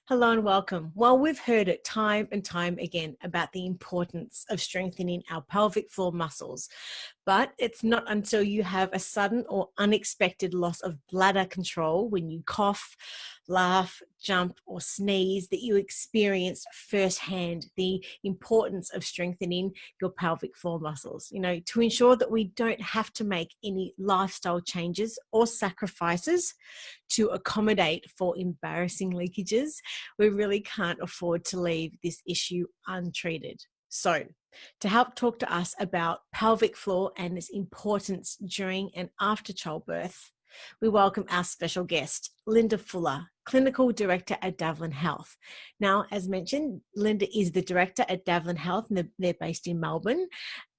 Hello and welcome. Well, we've heard it time and time again about the importance of strengthening our pelvic floor muscles, but it's not until you have a sudden or unexpected loss of bladder control when you cough, laugh, jump, or sneeze that you experience firsthand the importance of strengthening your pelvic floor muscles. To ensure that we don't have to make any lifestyle changes or sacrifices to accommodate for embarrassing leakages, we really can't afford to leave this issue untreated. So, to help talk to us about pelvic floor and its importance during and after childbirth, we welcome our special guest, Linda Fuller, Clinical Director at Davlin Health. Now, as mentioned, Linda is the Director at Davlin Health, and they're based in Melbourne,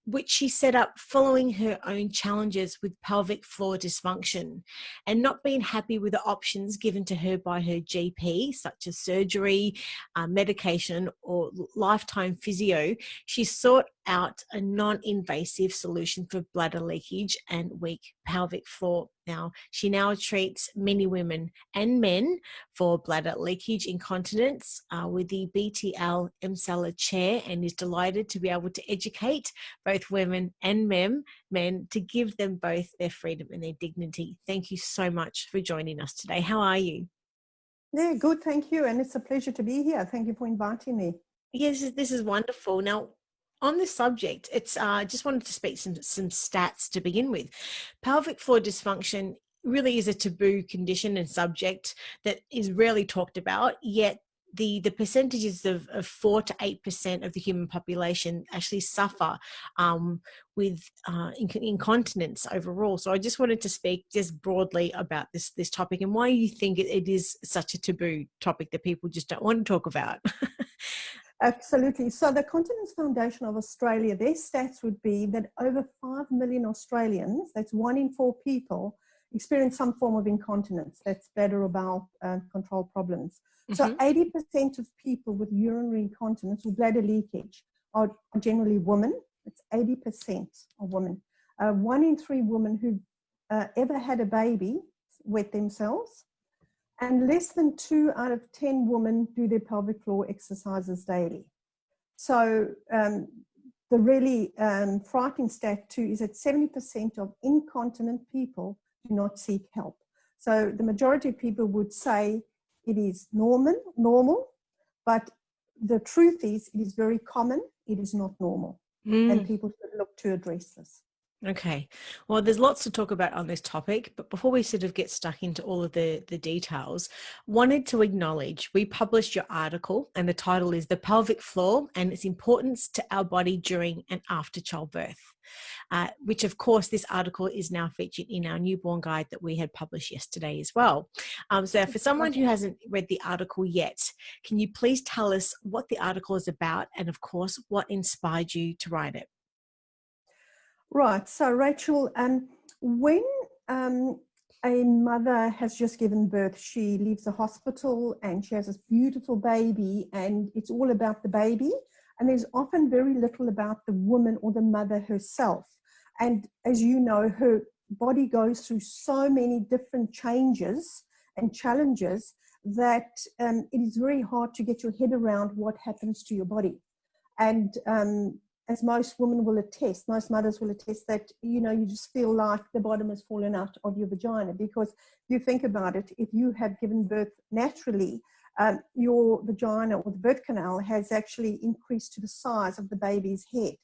which she set up following her own challenges with pelvic floor dysfunction and not being happy with the options given to her by her GP, such as surgery, medication, or lifetime physio. She sought out a non-invasive solution for bladder leakage and weak pelvic floor. She now treats many women and men for bladder leakage incontinence with the BTL MSALA chair, and is delighted to be able to educate both women and men to give them both their freedom and their dignity. Thank you so much for joining us today. How are you? Yeah, good, thank you. And it's a pleasure to be here. Thank you for inviting me. Yes, this is wonderful. Now, on this subject, it's just wanted to speak some stats to begin with. Pelvic floor dysfunction really is a taboo condition and subject that is rarely talked about, yet the percentages of 4 to 8% of the human population actually suffer with incontinence overall. So I just wanted to speak just broadly about this topic and why you think it is such a taboo topic that people just don't want to talk about. Absolutely. So the Continence Foundation of Australia, their stats would be that over 5 million Australians, that's 1 in 4 people, experience some form of incontinence. That's bladder or bowel control problems. So 80% of people with urinary incontinence or bladder leakage are generally women. It's 80% of women. 1 in 3 women who ever had a baby wet themselves. And less than 2 out of 10 women do their pelvic floor exercises daily. So the really frightening stat too is that 70% of incontinent people do not seek help. So the majority of people would say it is normal, but the truth is it is very common, it is not normal. And people should look to address this. Okay. Well, there's lots to talk about on this topic, but before we sort of get stuck into all of the details, wanted to acknowledge we published your article, and the title is The Pelvic Floor and Its Importance to Our Body During and After Childbirth, which of course this article is now featured in our newborn guide that we had published yesterday as well. So for someone who hasn't read the article yet, can you please tell us what the article is about and of course what inspired you to write it? Right. So, Rachel, when a mother has just given birth, she leaves the hospital and she has this beautiful baby, and it's all about the baby. And there's often very little about the woman or the mother herself. And as you know, her body goes through so many different changes and challenges that it is very hard to get your head around what happens to your body. And as most women will attest, most mothers will attest that, you just feel like the bottom has fallen out of your vagina, because you think about it, if you have given birth naturally, your vagina or the birth canal has actually increased to the size of the baby's head,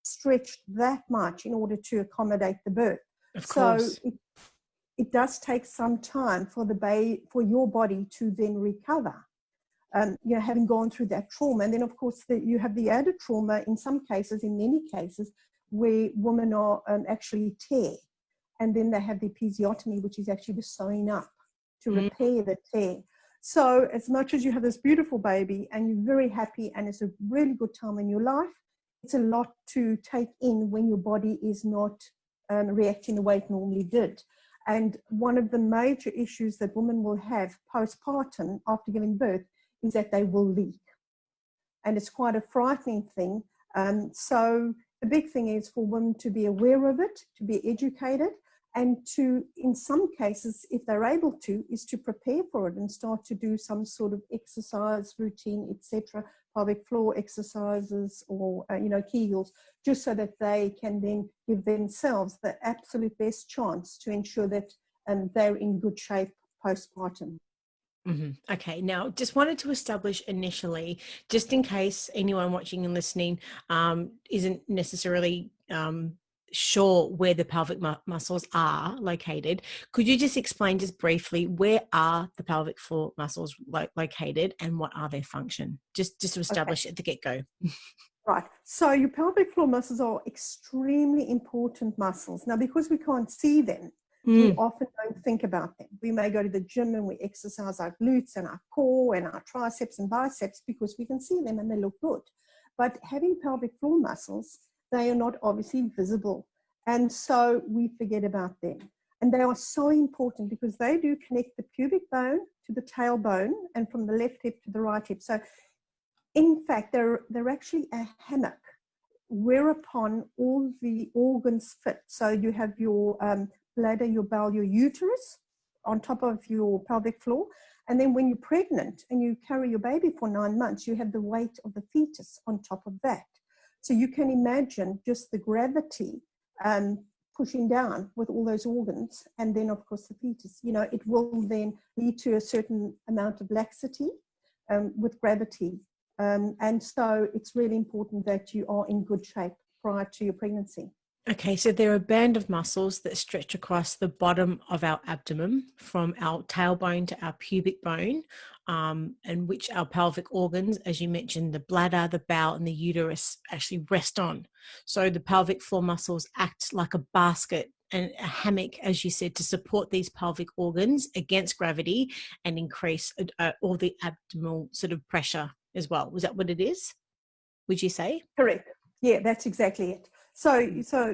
stretched that much in order to accommodate the birth. Of course. So it does take some time for for your body to then recover. Having gone through that trauma. And then, of course, you have the added trauma in some cases, in many cases, where women are actually tear. And then they have the episiotomy, which is actually the sewing up to repair the tear. So as much as you have this beautiful baby and you're very happy and it's a really good time in your life, it's a lot to take in when your body is not reacting the way it normally did. And one of the major issues that women will have postpartum after giving birth is that they will leak. And it's quite a frightening thing. So the big thing is for women to be aware of it, to be educated, and to, in some cases, if they're able to, is to prepare for it and start to do some sort of exercise routine, etc., pelvic floor exercises or, Kegels, just so that they can then give themselves the absolute best chance to ensure that they're in good shape postpartum. Mm-hmm. Okay, now just wanted to establish initially, just in case anyone watching and listening isn't necessarily sure where the pelvic muscles are located, could you just explain just briefly where are the pelvic floor muscles located and what are their function? Just to establish at the get-go. Right. So your pelvic floor muscles are extremely important muscles. Now, because we can't see them, we often don't think about them. We may go to the gym and we exercise our glutes and our core and our triceps and biceps because we can see them and they look good. But having pelvic floor muscles, they are not obviously visible. And so we forget about them. And they are so important because they do connect the pubic bone to the tailbone and from the left hip to the right hip. So in fact, they're actually a hammock whereupon all the organs fit. So you have your bladder, your bowel, your uterus on top of your pelvic floor. And then when you're pregnant and you carry your baby for 9 months, you have the weight of the fetus on top of that. So you can imagine just the gravity pushing down with all those organs. And then, of course, the fetus, it will then lead to a certain amount of laxity with gravity. And so it's really important that you are in good shape prior to your pregnancy. Okay, so there are a band of muscles that stretch across the bottom of our abdomen from our tailbone to our pubic bone, and which our pelvic organs, as you mentioned, the bladder, the bowel, and the uterus actually rest on. So the pelvic floor muscles act like a basket and a hammock, as you said, to support these pelvic organs against gravity and increase all the abdominal sort of pressure as well. Was that what it is, would you say? Correct. Yeah, that's exactly it. So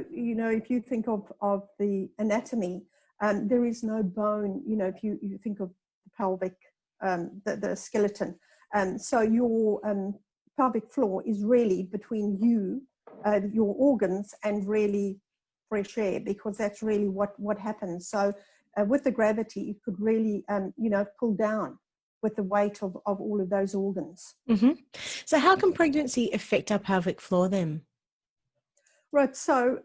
if you think of the anatomy, there is no bone, if you think of the pelvic, the skeleton. So your pelvic floor is really between you, your organs, and really fresh air, because that's really what happens. So with the gravity, it could really, pull down with the weight of all of those organs. Mm-hmm. So how can pregnancy affect our pelvic floor then? Right. So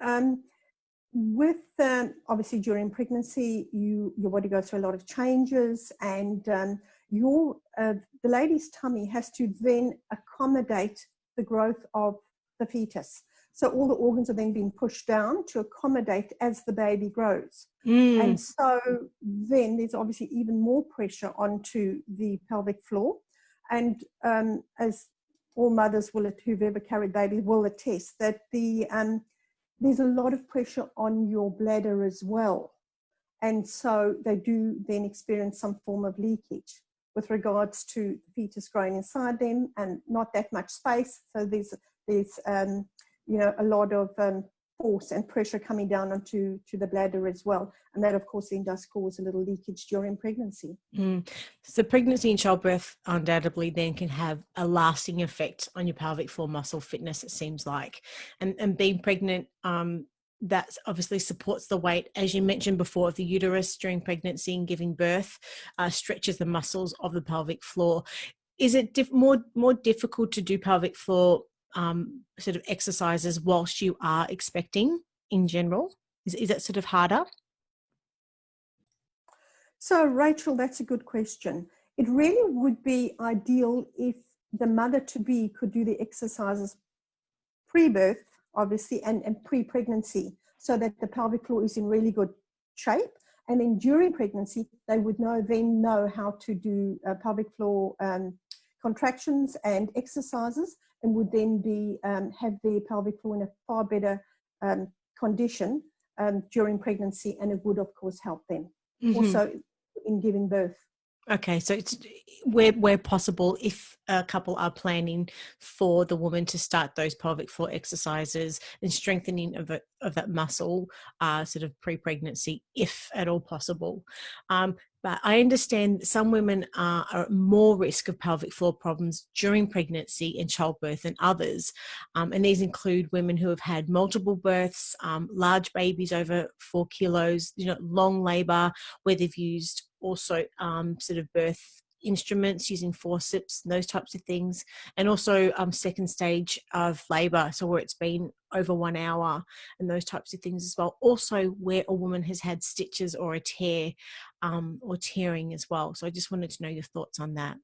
with obviously during pregnancy, your body goes through a lot of changes, and the lady's tummy has to then accommodate the growth of the fetus. So all the organs are then being pushed down to accommodate as the baby grows. And so then there's obviously even more pressure onto the pelvic floor. And as all mothers who've ever carried baby will attest, that there's a lot of pressure on your bladder as well. And so they do then experience some form of leakage with regards to the fetus growing inside them and not that much space. So there's a lot of force and pressure coming down onto the bladder as well. And that, of course, then does cause a little leakage during pregnancy. So pregnancy and childbirth undoubtedly then can have a lasting effect on your pelvic floor muscle fitness, it seems like. And being pregnant, that obviously supports the weight, as you mentioned before, of the uterus during pregnancy and giving birth, stretches the muscles of the pelvic floor. Is it more difficult to do pelvic floor sort of exercises whilst you are expecting in general? Is that sort of harder? So, Rachel, that's a good question. It really would be ideal if the mother-to-be could do the exercises pre-birth, obviously, and pre-pregnancy, so that the pelvic floor is in really good shape. And then during pregnancy, they would know how to do pelvic floor contractions and exercises, and would then have their pelvic floor in a far better condition during pregnancy, and it would, of course, help them also in giving birth. Okay, so it's where possible, if a couple are planning for the woman to start those pelvic floor exercises and strengthening of that muscle sort of pre-pregnancy, if at all possible. But But I understand some women are at more risk of pelvic floor problems during pregnancy and childbirth than others. And these include women who have had multiple births, large babies over 4 kilos, long labor, where they've used also sort of birth instruments using forceps, those types of things, and also second stage of labor, so where it's been over 1 hour, and those types of things as well. Also where a woman has had stitches or a tear or tearing as well. So I just wanted to know your thoughts on that.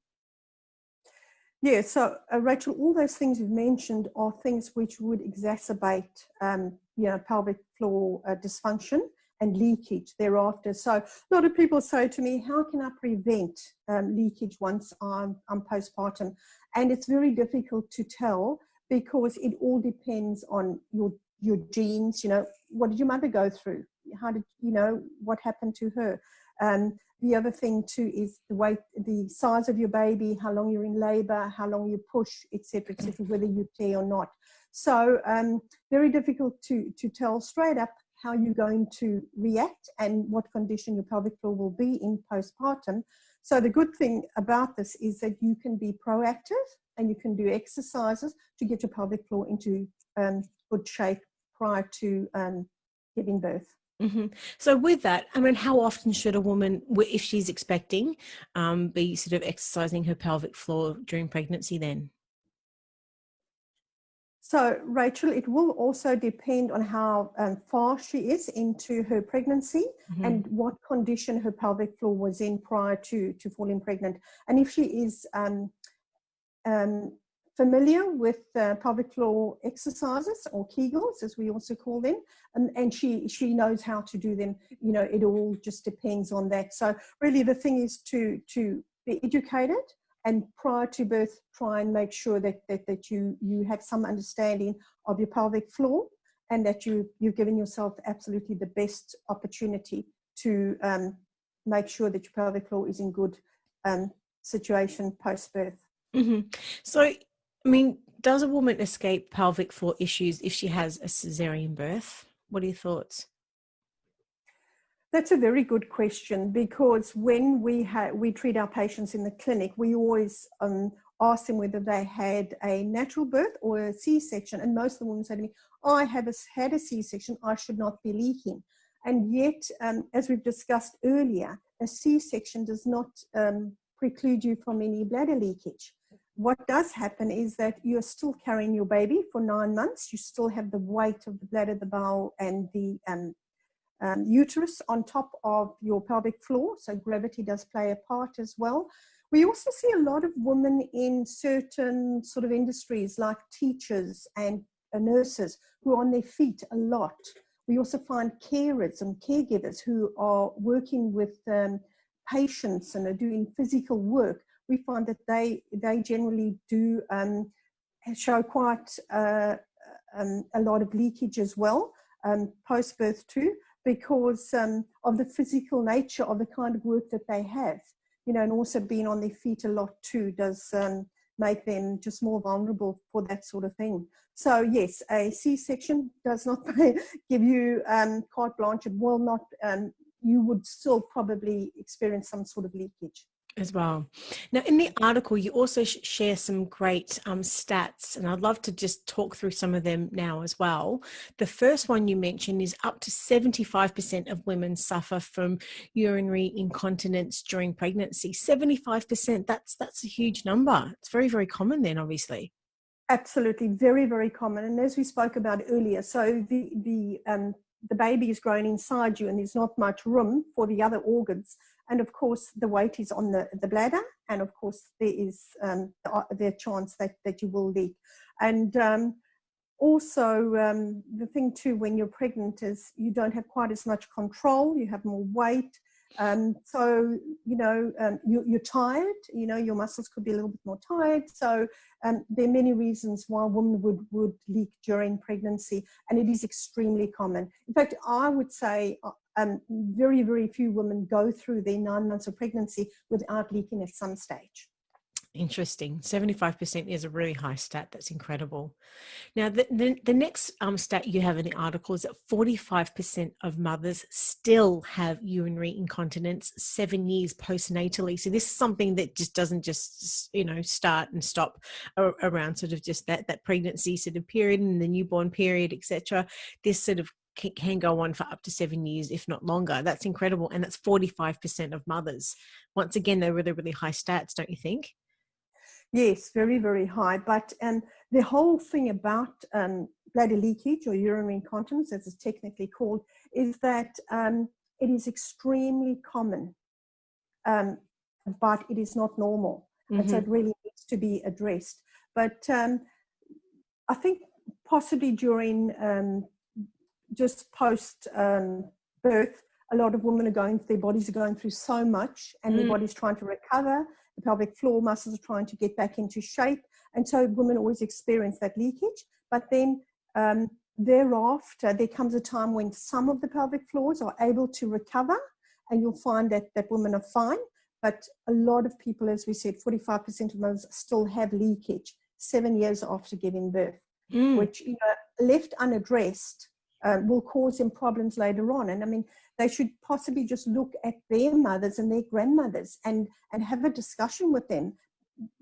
Yeah, so Rachel, all those things you've mentioned are things which would exacerbate, pelvic floor dysfunction and leakage thereafter. So a lot of people say to me, how can I prevent leakage once I'm postpartum? And it's very difficult to tell because it all depends on your genes. What did your mother go through? How did, what happened to her? The other thing too is the weight, the size of your baby, how long you're in labor, how long you push, etc., whether you tear or not. So very difficult to tell straight up how you're going to react and what condition your pelvic floor will be in postpartum. So the good thing about this is that you can be proactive and you can do exercises to get your pelvic floor into good shape prior to giving birth. Mm-hmm. So with that, I mean, how often should a woman, if she's expecting, be sort of exercising her pelvic floor during pregnancy then? So, Rachel, it will also depend on how far she is into her pregnancy and what condition her pelvic floor was in prior to falling pregnant. And if she is familiar with pelvic floor exercises, or Kegels, as we also call them, and she knows how to do them, it all just depends on that. So really the thing is to be educated, and prior to birth, try and make sure that you have some understanding of your pelvic floor, and that you've given yourself absolutely the best opportunity to make sure that your pelvic floor is in good situation post-birth. Mm-hmm. So, I mean, does a woman escape pelvic floor issues if she has a caesarean birth? What are your thoughts? That's a very good question, because when we treat our patients in the clinic, we always ask them whether they had a natural birth or a C-section, and most of the women say to me, I have had a C-section, I should not be leaking. And yet, as we've discussed earlier, a C-section does not preclude you from any bladder leakage. What does happen is that you're still carrying your baby for 9 months, you still have the weight of the bladder, the bowel, and the uterus on top of your pelvic floor, so gravity does play a part as well. We also see a lot of women in certain sort of industries like teachers and nurses who are on their feet a lot. We also find carers and caregivers who are working with patients and are doing physical work. We find that they generally do show quite a lot of leakage as well, post-birth too, because of the physical nature of the kind of work that they have, and also being on their feet a lot too does make them just more vulnerable for that sort of thing. So yes, a C-section does not give you carte blanche. It will not, you would still probably experience some sort of leakage as well. Now, in the article, you also share some great stats, and I'd love to just talk through some of them now as well. The first one you mentioned is up to 75% of women suffer from urinary incontinence during pregnancy. 75%, that's a huge number. It's very, very common then, obviously. Absolutely, very, very common. And as we spoke about earlier, so the baby is growing inside you and there's not much room for the other organs. And of course, the weight is on the bladder. And of course, there is the chance that you will leak. And also, the thing too, when you're pregnant is you don't have quite as much control. You have more weight. So, you're tired, your muscles could be a little bit more tired. So there are many reasons why women would leak during pregnancy, and it is extremely common. In fact, I would say very, very few women go through their 9 months of pregnancy without leaking at some stage. Interesting. 75% is a really high stat. That's incredible. Now, the next stat you have in the article is that 45% of mothers still have urinary incontinence 7 years postnatally. So this is something that just doesn't just, start and stop around sort of just that pregnancy sort of period and the newborn period, etc. This sort of can go on for up to 7 years, if not longer. That's incredible. And that's 45% of mothers. Once again, they're really, really high stats, don't you think? Yes, very, very high. But the whole thing about bladder leakage or urinary incontinence, as it's technically called, is that it is extremely common, but it is not normal. Mm-hmm. And so it really needs to be addressed. But I think possibly during just post birth, a lot of women their bodies are going through so much, and their body's trying to recover. The pelvic floor muscles are trying to get back into shape. And so women always experience that leakage. But then thereafter, there comes a time when some of the pelvic floors are able to recover, and you'll find that women are fine. But a lot of people, as we said, 45% of mothers still have leakage 7 years after giving birth, which, left unaddressed, will cause them problems later on. And I mean, they should possibly just look at their mothers and their grandmothers and have a discussion with them,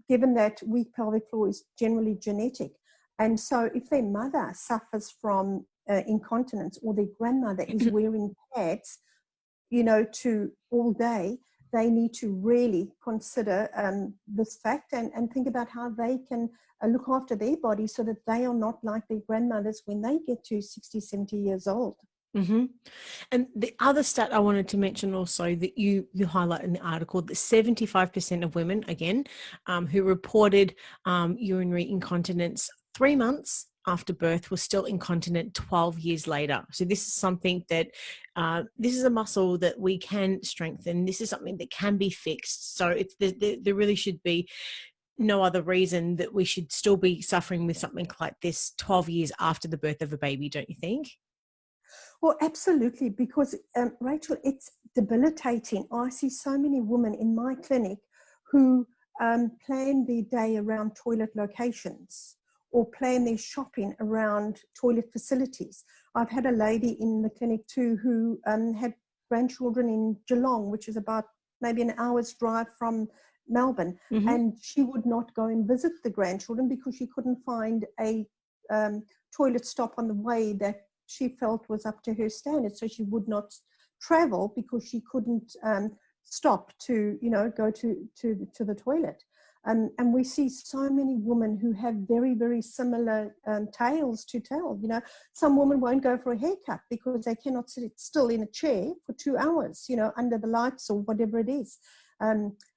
given that weak pelvic floor is generally genetic. And so if their mother suffers from incontinence, or their grandmother is wearing pads, to all day, they need to really consider this fact and think about how they can look after their body so that they are not like their grandmothers when they get to 60, 70 years old. Mm-hmm. And the other stat I wanted to mention also that you highlight in the article, that 75% of women, again, who reported urinary incontinence 3 months after birth were still incontinent 12 years later. So this is something that, this is a muscle that we can strengthen. This is something that can be fixed. So there really should be no other reason that we should still be suffering with something like this 12 years after the birth of a baby, don't you think? Well, absolutely, because Rachel, it's debilitating. I see so many women in my clinic who plan their day around toilet locations or plan their shopping around toilet facilities. I've had a lady in the clinic too who had grandchildren in Geelong, which is about maybe an hour's drive from Melbourne, and she would not go and visit the grandchildren because she couldn't find a toilet stop on the way that she felt was up to her standards. So she would not travel because she couldn't stop to, go to the toilet. And we see so many women who have very, very similar tales to tell. Some women won't go for a haircut because they cannot sit still in a chair for 2 hours, under the lights or whatever it is.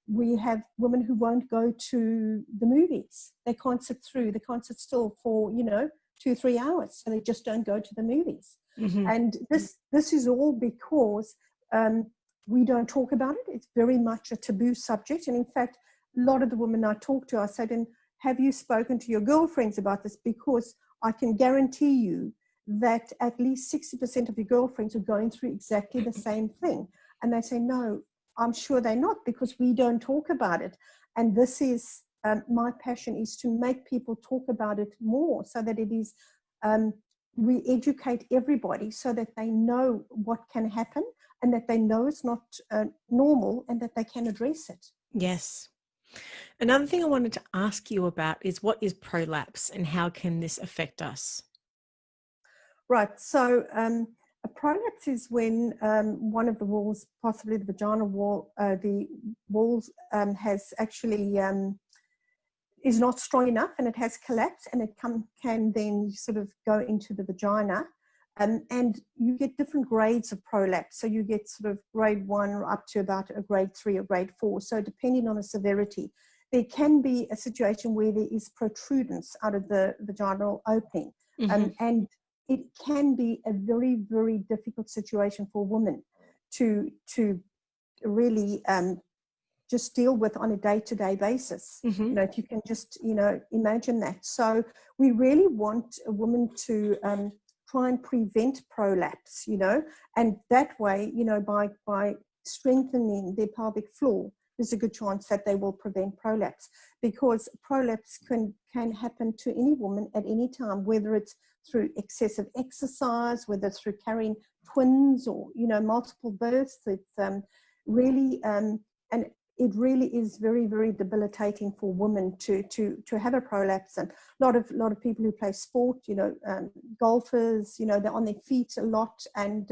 We have women who won't go to the movies. They can't sit still for, 2 or 3 hours. So they just don't go to the movies. And this is all because we don't talk about it. It's very much a taboo subject. And in fact, a lot of the women I talk to, I said, and have you spoken to your girlfriends about this? Because I can guarantee you that at least 60% of your girlfriends are going through exactly the same thing. And they say, no, I'm sure they're not, because we don't talk about it. And this is my passion, is to make people talk about it more, so that it is, we educate everybody so that they know what can happen and that they know it's not normal and that they can address it. Yes. Another thing I wanted to ask you about is, what is prolapse and how can this affect us? Right. So a prolapse is when one of the walls, possibly the vaginal wall, the walls has actually is not strong enough, and it has collapsed, and it can then sort of go into the vagina. And you get different grades of prolapse. So you get sort of grade 1 up to about a grade 3 or grade 4. So depending on the severity, there can be a situation where there is protrudence out of the vaginal opening. And it can be a very, very difficult situation for women to really just deal with on a day-to-day basis. If you can just, imagine that. So we really want a woman to try and prevent prolapse, and that way, by strengthening their pelvic floor, there's a good chance that they will prevent prolapse, because prolapse can happen to any woman at any time, whether it's through excessive exercise, whether it's through carrying twins or, multiple births. It's really, and it really is very, very debilitating for women to have a prolapse. And a lot of people who play sport, golfers, they're on their feet a lot, and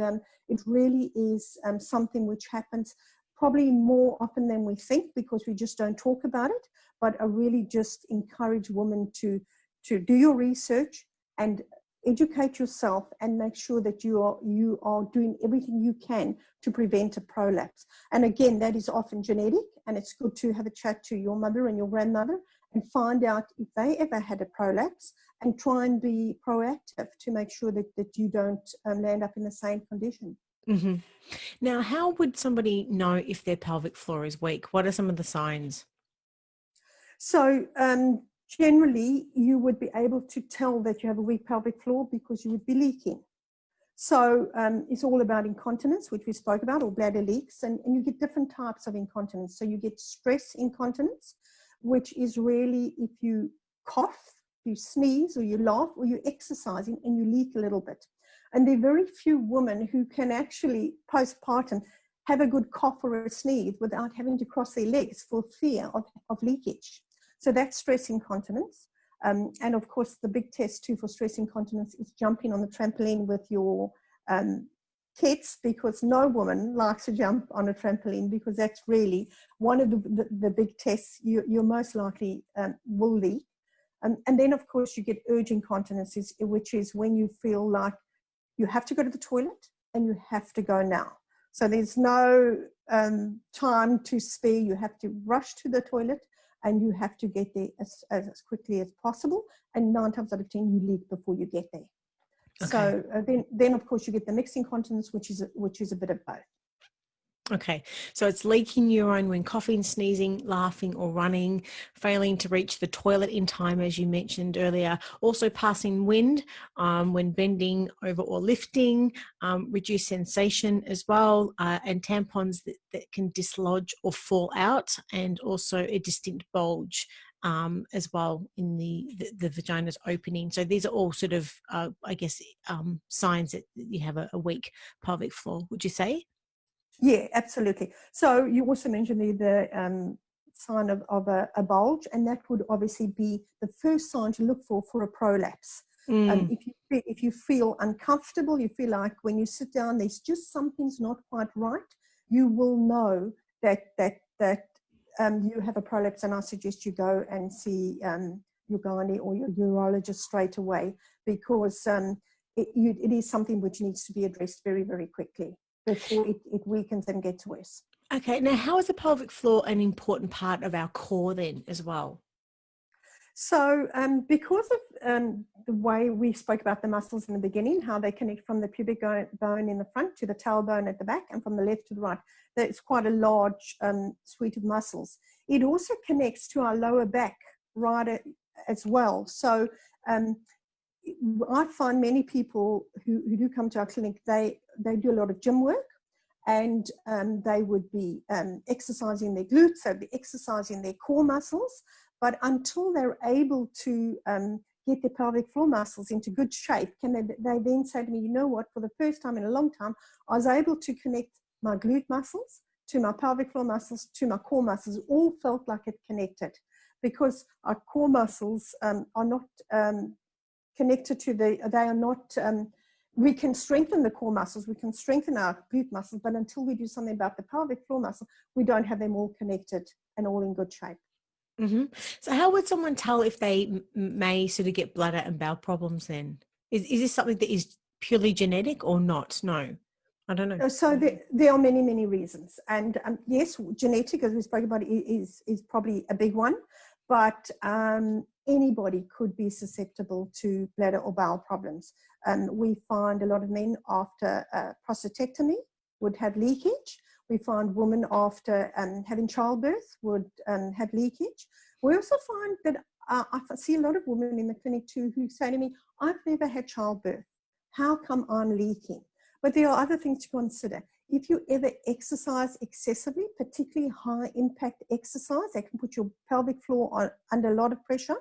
it really is something which happens probably more often than we think, because we just don't talk about it. But I really just encourage women to do your research and educate yourself and make sure that you are doing everything you can to prevent a prolapse. And again, that is often genetic, and it's good to have a chat to your mother and your grandmother and find out if they ever had a prolapse, and try and be proactive to make sure that you don't land up in the same condition. Mm-hmm. Now, how would somebody know if their pelvic floor is weak? What are some of the signs? So generally, you would be able to tell that you have a weak pelvic floor because you would be leaking. So it's all about incontinence, which we spoke about, or bladder leaks, and you get different types of incontinence. So you get stress incontinence, which is really if you cough, you sneeze, or you laugh, or you're exercising and you leak a little bit. And there are very few women who can actually, postpartum, have a good cough or a sneeze without having to cross their legs for fear of leakage. So that's stress incontinence. And of course, the big test too for stress incontinence is jumping on the trampoline with your kids, because no woman likes to jump on a trampoline, because that's really one of the big tests you're most likely will leak. And then, of course, you get urge incontinence, which is when you feel like you have to go to the toilet and you have to go now. So there's no time to spare. You have to rush to the toilet and you have to get there as quickly as possible. And 9 times out of 10, you leak before you get there. Okay. So then, of course, you get the mixed incontinence, which is a bit of both. Okay, so it's leaking urine when coughing, sneezing, laughing or running, failing to reach the toilet in time, as you mentioned earlier, also passing wind when bending over or lifting, reduced sensation as well, and tampons that can dislodge or fall out, and also a distinct bulge as well in the vagina's opening. So these are all sort of, signs that you have a weak pelvic floor, would you say? Yeah, absolutely. So you also mentioned the sign of a bulge, and that would obviously be the first sign to look for a prolapse. If you feel uncomfortable, you feel like when you sit down, there's just something's not quite right, you will know that you have a prolapse, and I suggest you go and see your gynae or your urologist straight away, because it is something which needs to be addressed very, very quickly before it weakens and gets worse. Okay, now how is the pelvic floor an important part of our core then as well? So because of the way we spoke about the muscles in the beginning, how they connect from the pubic bone in the front to the tailbone at the back, and from the left to the right, it's quite a large suite of muscles. It also connects to our lower back right as well. So I find many people who do come to our clinic, they do a lot of gym work, and they would be exercising their glutes, they'd be exercising their core muscles, but until they're able to get their pelvic floor muscles into good shape, they then say to me, you know what, for the first time in a long time, I was able to connect my glute muscles to my pelvic floor muscles to my core muscles. It all felt like it connected, because our core muscles are not connected to they are not, we can strengthen the core muscles, we can strengthen our glute muscles, but until we do something about the pelvic floor muscle, we don't have them all connected and all in good shape. Mm-hmm. So how would someone tell if they may sort of get bladder and bowel problems then? Is this something that is purely genetic or not? No, I don't know. So there are many, many reasons. And yes, genetic, as we spoke about, is probably a big one. But anybody could be susceptible to bladder or bowel problems. We find a lot of men after prostatectomy would have leakage. We find women after having childbirth would have leakage. We also find that I see a lot of women in the clinic too who say to me, I've never had childbirth. How come I'm leaking? But there are other things to consider. if you ever exercise excessively, particularly high impact exercise, that can put your pelvic floor under a lot of pressure.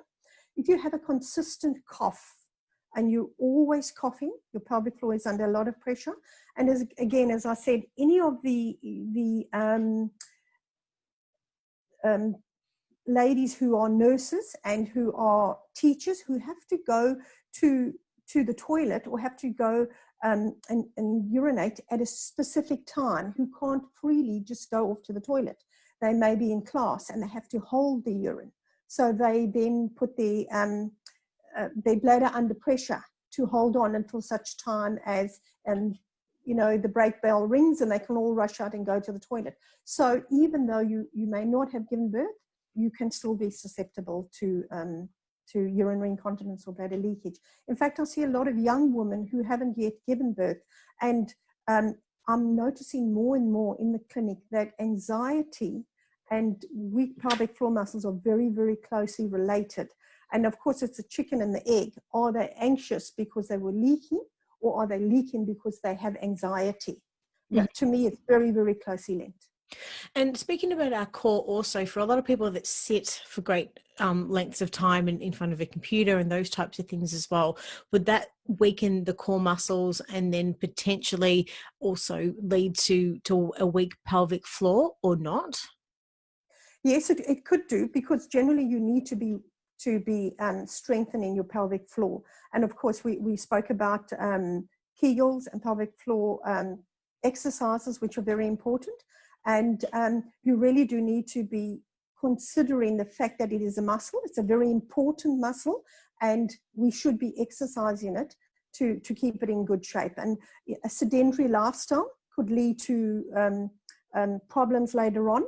If you have a consistent cough and you're always coughing, your pelvic floor is under a lot of pressure. And as I said, any of the ladies who are nurses and who are teachers who have to go to the toilet or have to go and urinate at a specific time, who can't freely just go off to the toilet. They may be in class and they have to hold the urine. So they then put their bladder under pressure to hold on until such time as the break bell rings and they can all rush out and go to the toilet. So even though you may not have given birth, you can still be susceptible to urinary incontinence or bladder leakage. In fact, I see a lot of young women who haven't yet given birth, and I'm noticing more and more in the clinic that anxiety and weak pelvic floor muscles are very, very closely related. And of course, it's a chicken and the egg. Are they anxious because they were leaking, or are they leaking because they have anxiety? Mm-hmm. To me, it's very, very closely linked. And speaking about our core also, for a lot of people that sit for great lengths of time in front of a computer and those types of things as well, would that weaken the core muscles and then potentially also lead to a weak pelvic floor or not? Yes, it could do, because generally you need to be strengthening your pelvic floor. And of course, we spoke about Kegels and pelvic floor exercises, which are very important. And you really do need to be considering the fact that it is a muscle. It's a very important muscle, and we should be exercising it to keep it in good shape. And a sedentary lifestyle could lead to problems later on.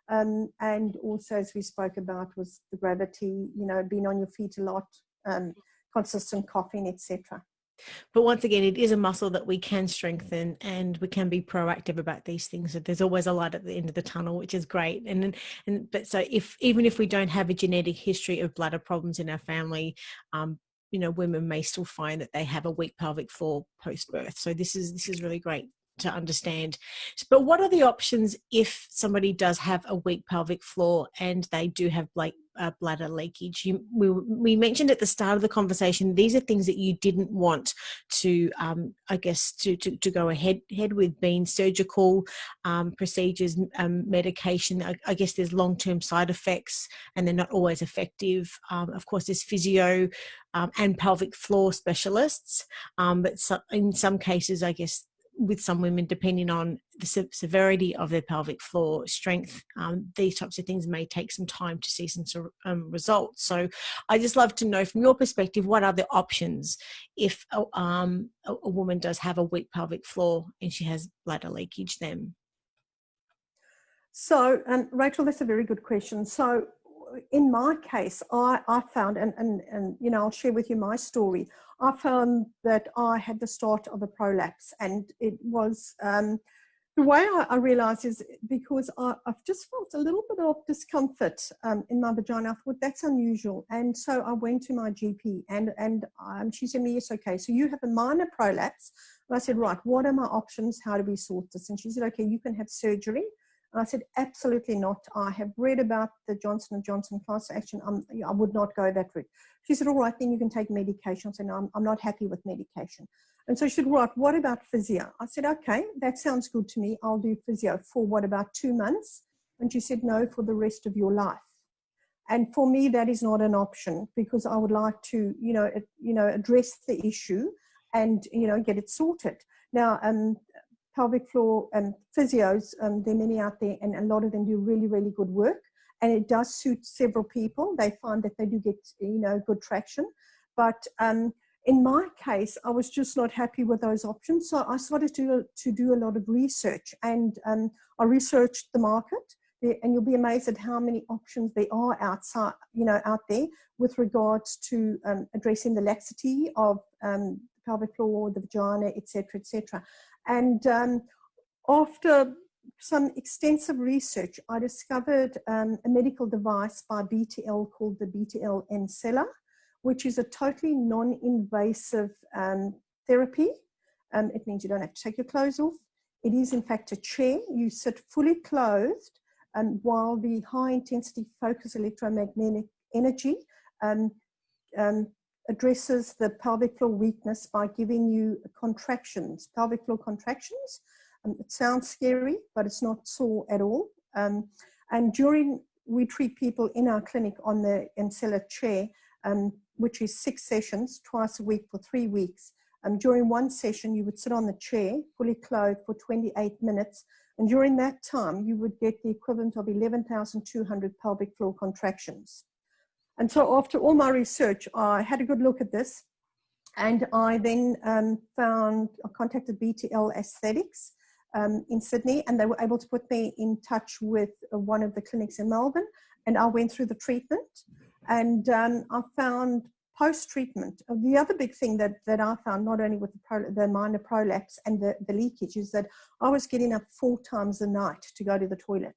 And also, as we spoke about, was the gravity, being on your feet a lot, consistent coughing, etc. But once again, it is a muscle that we can strengthen, and we can be proactive about these things. So there's always a light at the end of the tunnel, which is great. But so even if we don't have a genetic history of bladder problems in our family, women may still find that they have a weak pelvic floor post-birth. So this is really great to understand. But what are the options if somebody does have a weak pelvic floor and they do have bladder leakage? We mentioned at the start of the conversation, these are things that you didn't want to, to go ahead with, being surgical procedures, medication. I guess there's long-term side effects and they're not always effective. Of course, there's physio and pelvic floor specialists. But in some cases, I guess, with some women, depending on the severity of their pelvic floor strength, these types of things may take some time to see some results. So I just love to know, from your perspective, what are the options if a woman does have a weak pelvic floor and she has bladder leakage then? So, Rachel, that's a very good question. So in my case, I found, and I'll share with you my story. I found that I had the start of a prolapse, and it was the way I realized is because I've just felt a little bit of discomfort in my vagina. I thought that's unusual, and so I went to my GP, and she said to me, "Yes, okay, so you have a minor prolapse." And I said, "Right, what are my options? How do we sort this?" And she said, "Okay, you can have surgery." And I said, absolutely not. I have read about the Johnson & Johnson class action. I would not go that route. She said, all right, then you can take medication. I said, no, I'm not happy with medication. And so she said, right, what about physio? I said, okay, that sounds good to me. I'll do physio for what, about 2 months? And she said, no, for the rest of your life. And for me, that is not an option, because I would like to, address the issue and, get it sorted. Now, pelvic floor physios, there are many out there, and a lot of them do really, really good work. And it does suit several people. They find that they do get, good traction. But in my case, I was just not happy with those options. So I started to do a lot of research, and I researched the market. And you'll be amazed at how many options there are out there with regards to addressing the laxity of pelvic floor, the vagina, etc., etc. And after some extensive research, I discovered a medical device by BTL called the BTL Encella, which is a totally non-invasive therapy. It means you don't have to take your clothes off. It is in fact a chair. You sit fully clothed, while the high intensity focused electromagnetic energy um, addresses the pelvic floor weakness by giving you contractions, pelvic floor contractions. It sounds scary, but it's not sore at all. And we treat people in our clinic on the Ancilla chair, which is 6 sessions, twice a week for 3 weeks. During one session, you would sit on the chair, fully clothed, for 28 minutes. And during that time, you would get the equivalent of 11,200 pelvic floor contractions. And so after all my research, I had a good look at this. And I then I contacted BTL Aesthetics in Sydney, and they were able to put me in touch with one of the clinics in Melbourne. And I went through the treatment, and I found post-treatment, the other big thing that I found, not only with the minor prolapse and the leakage, is that I was getting up 4 times a night to go to the toilet,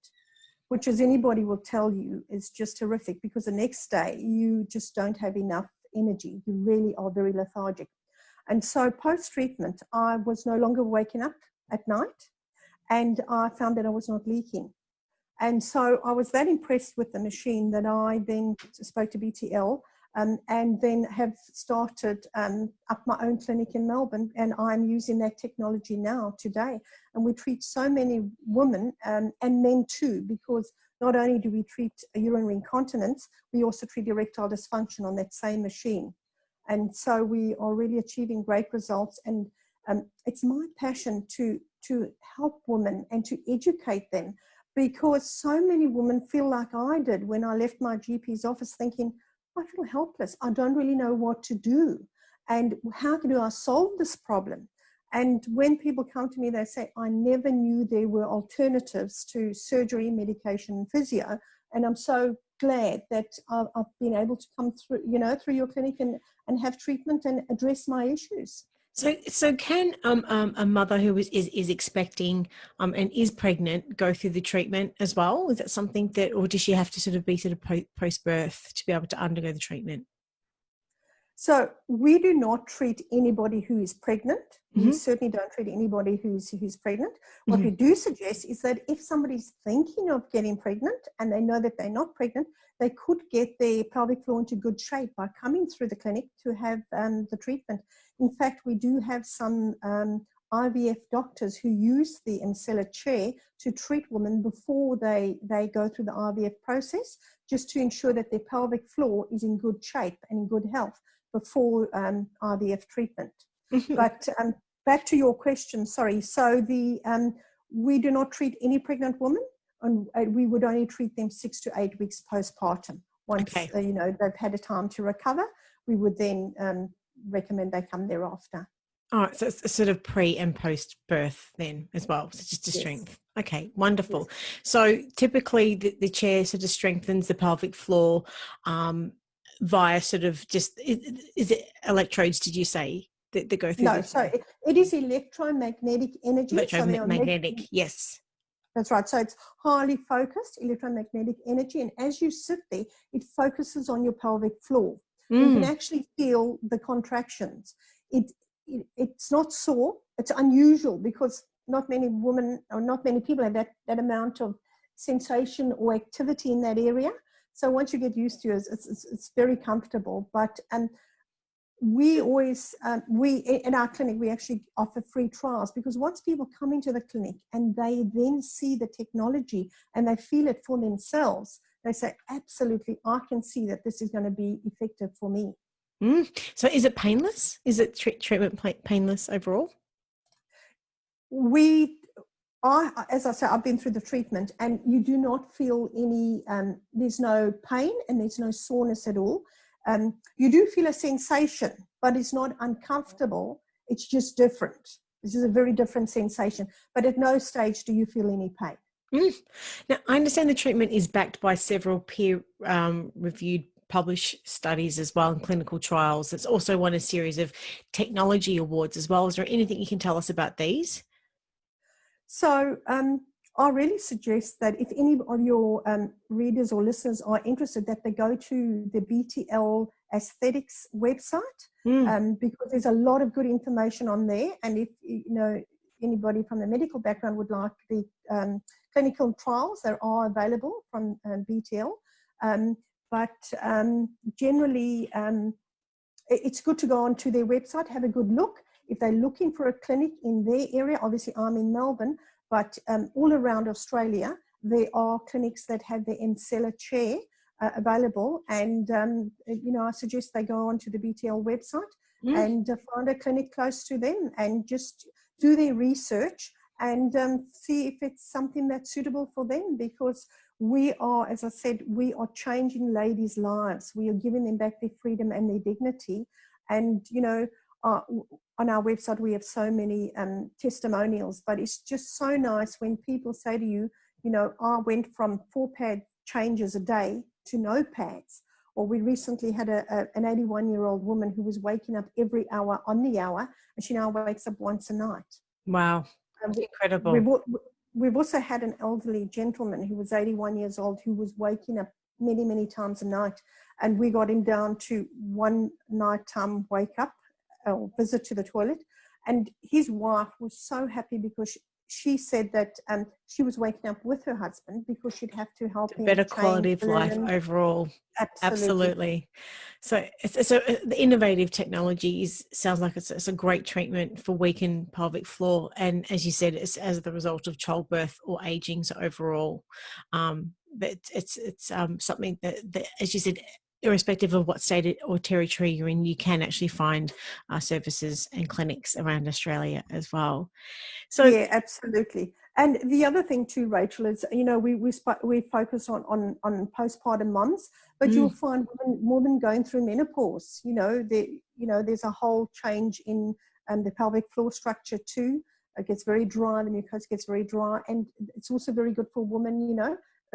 which, as anybody will tell you, is just horrific, because the next day you just don't have enough energy. You really are very lethargic. And so post-treatment, I was no longer waking up at night, and I found that I was not leaking. And so I was that impressed with the machine that I then spoke to BTL, and then have started up my own clinic in Melbourne, and I'm using that technology now today. And we treat so many women and men too, because not only do we treat urinary incontinence, we also treat erectile dysfunction on that same machine. And so we are really achieving great results. And it's my passion to help women and to educate them, because so many women feel like I did when I left my GP's office, thinking, I feel helpless. I don't really know what to do. And how do I solve this problem? And when people come to me, they say, I never knew there were alternatives to surgery, medication, and physio. And I'm so glad that I've been able to come through, through your clinic and have treatment and address my issues. So can a mother who is expecting and is pregnant go through the treatment as well? Is that something that, or does she have to be post-birth to be able to undergo the treatment? So we do not treat anybody who is pregnant. Mm-hmm. We certainly don't treat anybody who's pregnant. What we do suggest is that if somebody's thinking of getting pregnant and they know that they're not pregnant, they could get their pelvic floor into good shape by coming through the clinic to have the treatment. In fact, we do have some IVF doctors who use the Ancilla chair to treat women before they go through the IVF process, just to ensure that their pelvic floor is in good shape and in good health before IVF treatment. But back to your question, sorry. So we do not treat any pregnant woman, and we would only treat them 6 to 8 weeks postpartum. Once they've had a time to recover, we would then recommend they come thereafter. All right, so it's sort of pre and post birth then as well, so just to strength. Okay, wonderful. Yes. So typically the chair sort of strengthens the pelvic floor via sort of just, is it electrodes, did you say, that go through? No, so it is electromagnetic energy. Electromagnetic, yes. That's right. So it's highly focused electromagnetic energy, and as you sit there, it focuses on your pelvic floor. You can actually feel the contractions. It's not sore. It's unusual, because not many women or not many people have that amount of sensation or activity in that area. So once you get used to it, it's very comfortable. But we always, in our clinic, we actually offer free trials, because once people come into the clinic and they then see the technology and they feel it for themselves, they say, absolutely, I can see that this is going to be effective for me. So is it painless? Is it treatment painless overall? As I say, I've been through the treatment, and you do not feel any, there's no pain and there's no soreness at all. You do feel a sensation, but it's not uncomfortable. It's just different. This is a very different sensation, but at no stage do you feel any pain. Now, I understand the treatment is backed by several peer-reviewed published studies as well, and clinical trials. It's also won a series of technology awards as well. Is there anything you can tell us about these? So I really suggest that if any of your readers or listeners are interested, that they go to the BTL Aesthetics website, because there's a lot of good information on there. And if anybody from a medical background would like the clinical trials that are available from BTL. Generally, it's good to go onto their website, have a good look. If they're looking for a clinic in their area, obviously I'm in Melbourne, but all around Australia, there are clinics that have the Emcella chair available. And, I suggest they go onto the BTL website and find a clinic close to them and just do their research and see if it's something that's suitable for them, because we are, as I said, we are changing ladies' lives. We are giving them back their freedom and their dignity. And, on our website, we have so many testimonials, but it's just so nice when people say to you, I went from 4 pad changes a day to no pads. Or we recently had an 81-year-old woman who was waking up every hour on the hour, and she now wakes up once a night. Wow, incredible. We've also had an elderly gentleman who was 81 years old who was waking up many, many times a night, and we got him down to one nighttime wake up or visit to the toilet. And his wife was so happy because she said that she was waking up with her husband because she'd have to help him. Better quality of life overall. Absolutely. So the innovative technology sounds like it's a great treatment for weakened pelvic floor. And as you said, it's as the result of childbirth or aging. So overall, but it's something that, as you said, irrespective of what state or territory you're in, you can actually find services and clinics around Australia as well. So yeah, absolutely. And the other thing too, Rachel, is we focus on postpartum moms, but you'll find women, more than going through menopause. There's a whole change in the pelvic floor structure too. It gets very dry, the mucosa gets very dry, and it's also very good for women,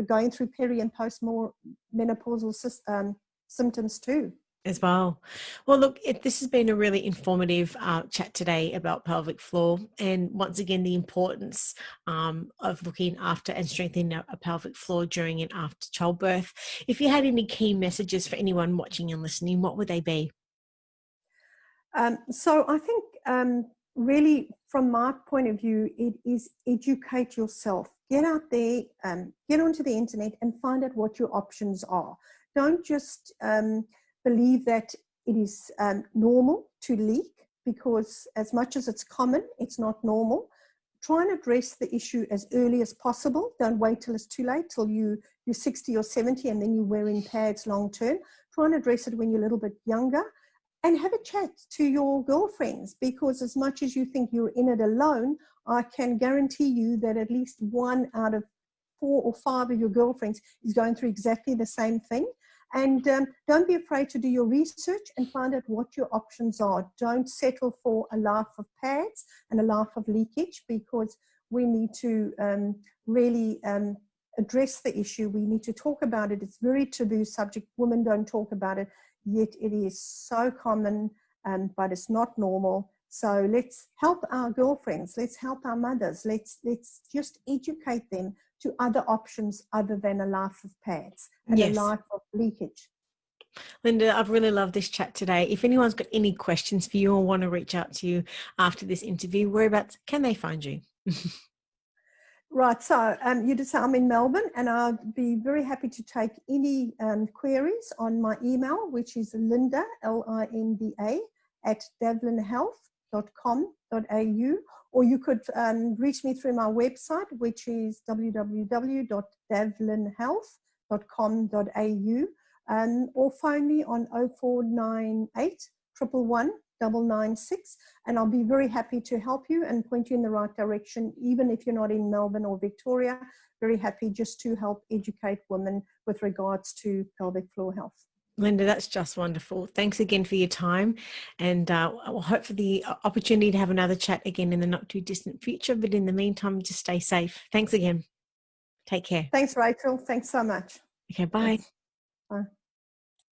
going through peri and post-menopausal symptoms too. As well. Well, look, this has been a really informative chat today about pelvic floor, and once again, the importance of looking after and strengthening a pelvic floor during and after childbirth. If you had any key messages for anyone watching and listening, what would they be? So I think really, from my point of view, it is educate yourself. Get out there, get onto the internet and find out what your options are. Don't just believe that it is normal to leak, because as much as it's common, it's not normal. Try and address the issue as early as possible. Don't wait till it's too late, till you're 60 or 70 and then you're wearing pads long term. Try and address it when you're a little bit younger, and have a chat to your girlfriends, because as much as you think you're in it alone, I can guarantee you that at least 1 out of 4 or 5 of your girlfriends is going through exactly the same thing. And don't be afraid to do your research and find out what your options are. Don't settle for a life of pads and a life of leakage, because we need to really address the issue. We need to talk about it. It's a very taboo subject. Women don't talk about it, yet it is so common, but it's not normal. So let's help our girlfriends. Let's help our mothers. Let's just educate them to other options other than a life of pads and a life of leakage. Linda, I've really loved this chat today. If anyone's got any questions for you or want to reach out to you after this interview, whereabouts can they find you? Right, so you just say I'm in Melbourne, and I'd be very happy to take any queries on my email, which is Linda, Linda, at davlinhealth.com.au, or you could reach me through my website, which is www.davlinhealth.com.au, or phone me on 0498 111 996, and I'll be very happy to help you and point you in the right direction, even if you're not in Melbourne or Victoria. Very happy just to help educate women with regards to pelvic floor health. Linda, that's just wonderful. Thanks again for your time, and we'll hope for the opportunity to have another chat again in the not too distant future, but in the meantime, just stay safe. Thanks again. Take care. Thanks, Rachel. Thanks so much. Okay, bye. Thanks. Bye.